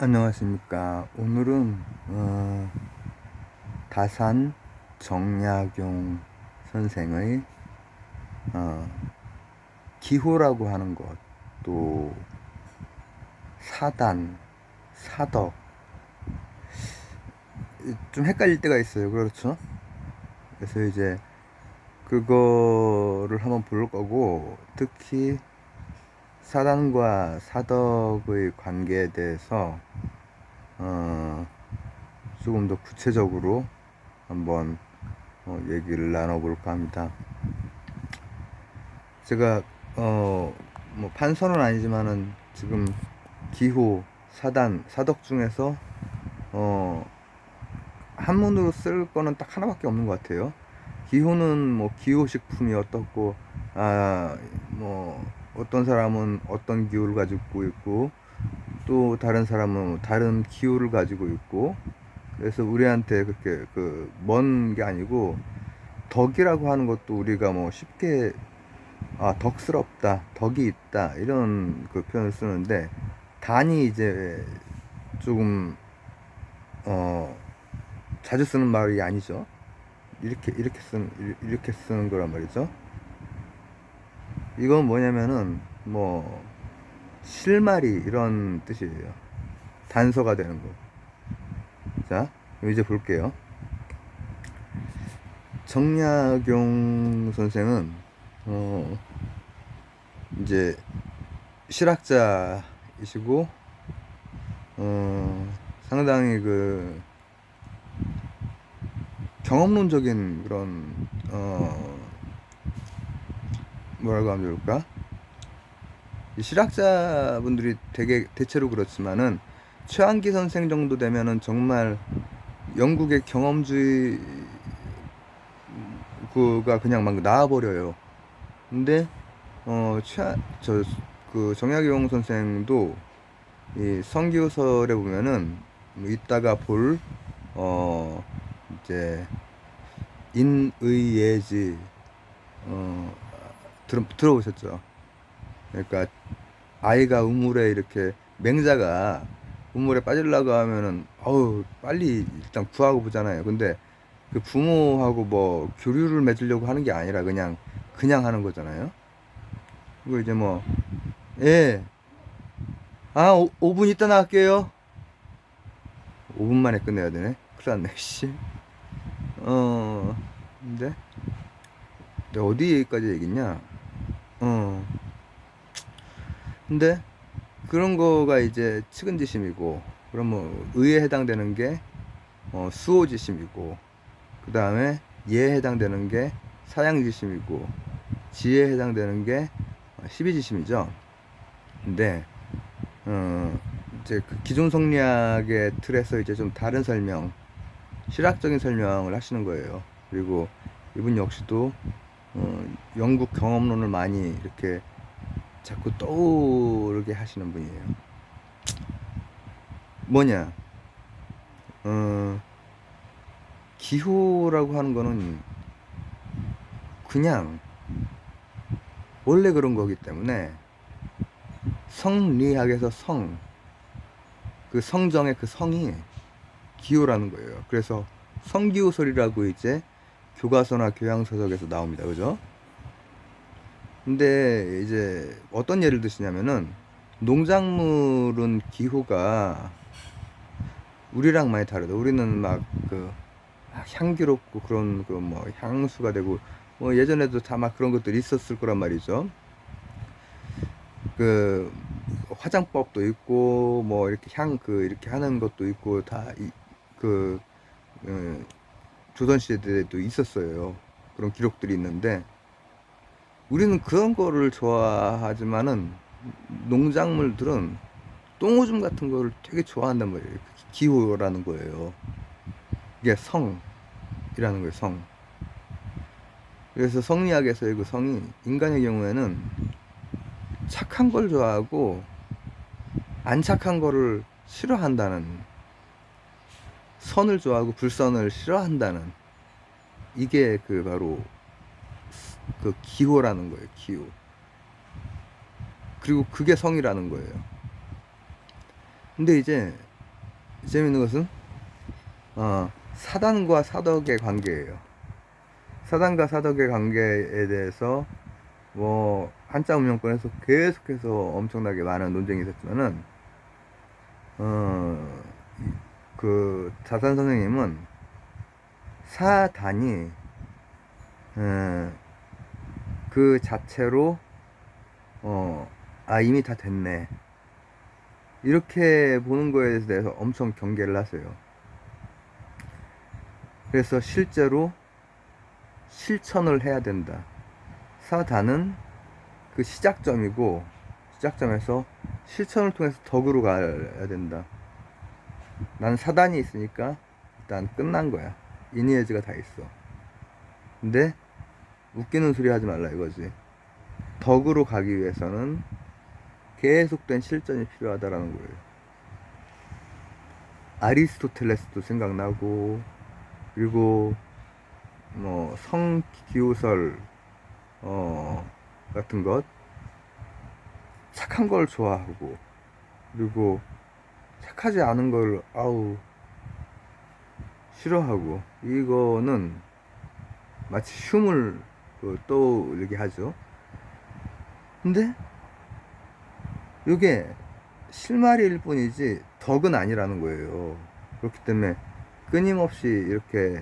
안녕하십니까. 오늘은 다산 정약용 선생의 어, 기호라고 하는 것, 또 사단, 사덕, 좀 헷갈릴 때가 있어요. 그렇죠? 그래서 이제 그거를 한번 볼 거고, 특히 사단과 사덕의 관계에 대해서 어, 조금 더 구체적으로 한번 얘기를 나눠볼까 합니다. 제가 뭐 판서는 아니지만은 지금 기호, 사단, 사덕 중에서 어 한문으로 쓸 거는 딱 하나밖에 없는 것 같아요. 기호는 뭐 기호식품이 어떻고, 뭐 어떤 사람은 어떤 기호를 가지고 있고, 또 다른 사람은 다른 기호를 가지고 있고, 그래서 우리한테 그렇게 그 먼 게 아니고, 덕이라고 하는 것도 우리가 뭐 쉽게 덕스럽다, 덕이 있다, 이런 그 표현을 쓰는데, 단이 이제 조금, 어, 자주 쓰는 말이 아니죠. 이렇게 쓰는 거란 말이죠. 이건 뭐냐면은, 뭐, 실마리, 이런 뜻이에요. 단서가 되는 거. 자, 이제 볼게요. 정약용 선생은, 어, 이제 실학자이시고, 상당히 그 경험론적인 그런 뭐라고 하면 좋을까? 이 실학자분들이 대체로 그렇지만은 최한기 선생 정도 되면은 정말 영국의 경험주의 그가 그냥 막 나와버려요. 근데 그 정약용 선생도 이 성기호설에 보면은 뭐 이따가 볼 어 이제 인의예지 어 들어보셨죠? 그러니까 아이가 우물에 이렇게 맹자가 우물에 빠지려고 하면은 빨리 일단 구하고 보잖아요. 근데 그 부모하고 뭐 교류를 맺으려고 하는 게 아니라 그냥 하는 거잖아요. 그리고 이제 뭐 예. 5분 있다 나갈게요. 5분 만에 끝내야 되네. 큰일 났네. 씨. 어 근데 내가 어디까지 얘기했냐? 어 근데 그런 거가 이제 측은지심이고, 그럼 뭐 의에 해당되는 게 수호지심이고, 그 다음에 예에 해당되는 게 사양지심이고, 지에 해당되는 게 십이지심이죠. 근데 어, 이제 그 기존 성리학의 틀에서 이제 좀 다른 설명, 실학적인 설명을 하시는 거예요. 그리고 이분 역시도 영국 경험론을 많이 이렇게 자꾸 떠오르게 하시는 분이에요. 뭐냐? 어, 기호라고 하는 거는 그냥 원래 그런 거기 때문에, 성리학에서 그 성정의 그 성이 기호라는 거예요. 그래서 성기호설이라고 이제 교과서나 교양서적에서 나옵니다. 그죠? 근데 이제 어떤 예를 드시냐면은, 농작물은 기호가 우리랑 많이 다르다. 우리는 막 향기롭고 그런 그 뭐 향수가 되고, 뭐 예전에도 다 막 그런 것들이 있었을 거란 말이죠. 그 화장법도 있고, 뭐 이렇게 이렇게 하는 것도 있고, 그 어, 조선시대에도 있었어요. 그런 기록들이 있는데, 우리는 그런 거를 좋아하지만은 농작물들은 똥오줌 같은 거를 되게 좋아한단 말이에요. 기호라는 거예요. 이게 성이라는 거예요, 성. 그래서 성리학에서의 그 성이, 인간의 경우에는 착한 걸 좋아하고 안 착한 거를 싫어한다는, 선을 좋아하고 불선을 싫어한다는, 이게 그 바로 그 기호라는 거예요, 기호. 그리고 그게 성이라는 거예요. 근데 이제 재밌는 것은 사단과 사덕의 관계예요. 사단과 사덕의 관계에 대해서 뭐 한자 운영권에서 계속해서 엄청나게 많은 논쟁이 있었지만은 그 자산 선생님은 사단이 그 자체로 이미 다 됐네 이렇게 보는 거에 대해서 엄청 경계를 하세요. 그래서 실제로 실천을 해야 된다. 사단은 그 시작점이고 시작점에서 실천을 통해서 덕으로 가야 된다. 난 사단이 있으니까 일단 끝난 거야. 이니에즈가 다 있어. 근데 웃기는 소리 하지 말라 이거지. 덕으로 가기 위해서는 계속된 실전이 필요하다라는 거예요. 아리스토텔레스도 생각나고, 그리고 뭐 성기호설 같은 것, 착한 걸 좋아하고, 그리고 착하지 않은 걸 싫어하고, 이거는 마치 흉을 떠올리게 하죠. 근데 이게 실마리일 뿐이지 덕은 아니라는 거예요. 그렇기 때문에 끊임없이 이렇게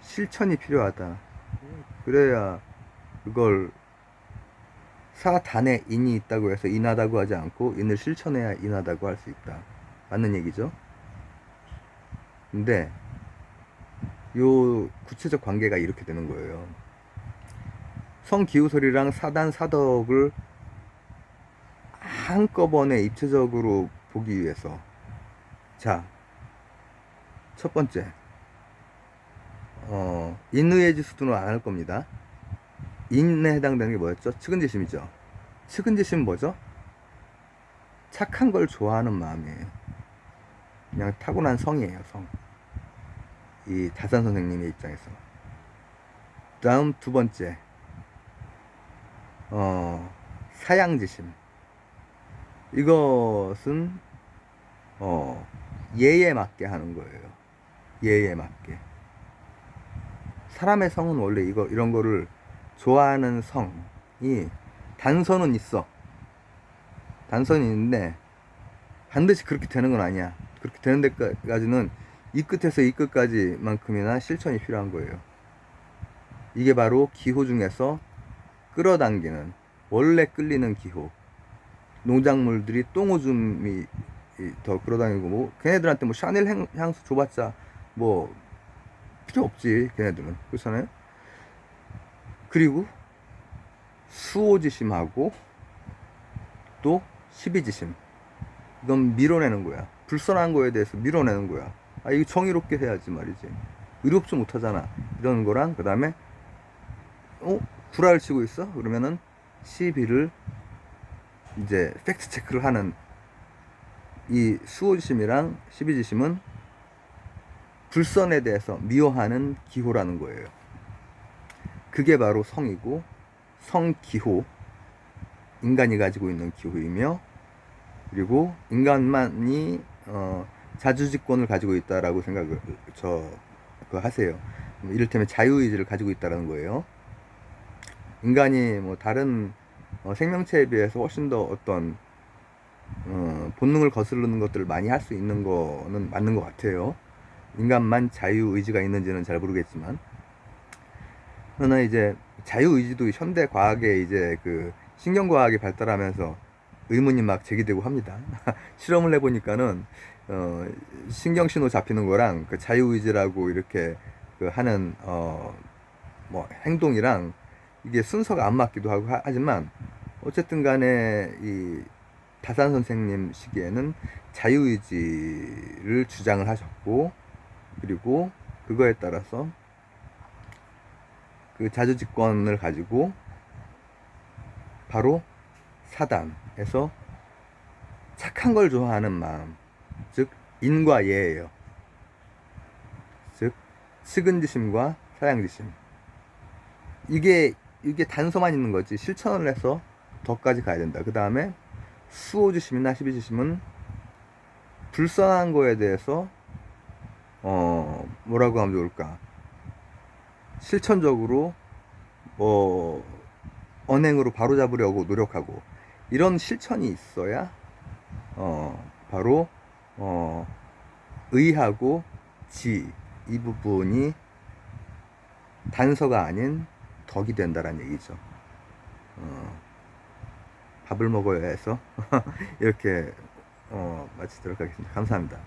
실천이 필요하다. 그래야 그걸 사단에 인이 있다고 해서 인하다고 하지 않고 인을 실천해야 인하다고 할 수 있다. 맞는 얘기죠. 근데 요 구체적 관계가 이렇게 되는 거예요. 성기후설이랑 사단 사덕을 한꺼번에 입체적으로 보기 위해서, 자, 첫 번째, 인의의 지수도는 안 할 겁니다. 인에 해당되는 게 뭐였죠? 측은지심이죠. 측은지심은 뭐죠? 착한 걸 좋아하는 마음이에요. 그냥 타고난 성이에요, 성. 이 다산 선생님의 입장에서. 다음 두 번째, 사양지심. 이것은 예에 맞게 하는 거예요. 예에 맞게. 사람의 성은 원래 이런 거를 좋아하는 성이 단서는 있어. 단서는 있는데 반드시 그렇게 되는 건 아니야. 그렇게 되는 데까지는 이 끝에서 이 끝까지만큼이나 실천이 필요한 거예요. 이게 바로 기호 중에서 끌어당기는, 원래 끌리는 기호. 농작물들이 똥오줌이 더 끌어당기고, 뭐 걔네들한테 뭐 샤넬 향수 줘봤자 뭐 필요 없지, 걔네들은. 그렇잖아요. 그리고 수호지심하고 또 시비지심, 이건 밀어내는 거야. 불선한 거에 대해서 밀어내는 거야. 이거 정의롭게 해야지 말이지. 의롭지 못하잖아, 이런 거랑, 그 다음에 구라를 치고 있어? 그러면은 시비를 이제 팩트 체크를 하는, 이 수호지심이랑 시비지심은 불선에 대해서 미워하는 기호라는 거예요. 그게 바로 성이고, 성기호, 인간이 가지고 있는 기호이며, 그리고 인간만이 자주직권을 가지고 있다라고 생각을 하세요. 이를테면 자유의지를 가지고 있다라는 거예요. 인간이 뭐 다른 생명체에 비해서 훨씬 더 어떤 본능을 거스르는 것들을 많이 할 수 있는 거는 맞는 것 같아요. 인간만 자유의지가 있는지는 잘 모르겠지만, 그러나 이제 자유의지도 현대 과학에 이제 그 신경과학이 발달하면서 의문이 막 제기되고 합니다. 실험을 해보니까는 신경신호 잡히는 거랑 그 자유의지라고 이렇게 그 하는 뭐 행동이랑 이게 순서가 안 맞기도 하고 하지만, 어쨌든 간에 이 다산 선생님 시기에는 자유의지를 주장을 하셨고, 그리고 그거에 따라서 그 자주직권을 가지고 바로 사단에서 착한 걸 좋아하는 마음, 즉 인과 예예요. 즉 측은지심과 사양지심. 이게 단서만 있는 거지, 실천을 해서 덕까지 가야 된다. 그 다음에 수호지심이나 시비지심은 불선한 거에 대해서 뭐라고 하면 좋을까? 실천적으로 뭐 언행으로 바로잡으려고 노력하고 이런 실천이 있어야 바로 의하고 지 이 부분이 단서가 아닌 덕이 된다라는 얘기죠. 밥을 먹어야 해서 이렇게 마치도록 하겠습니다. 감사합니다.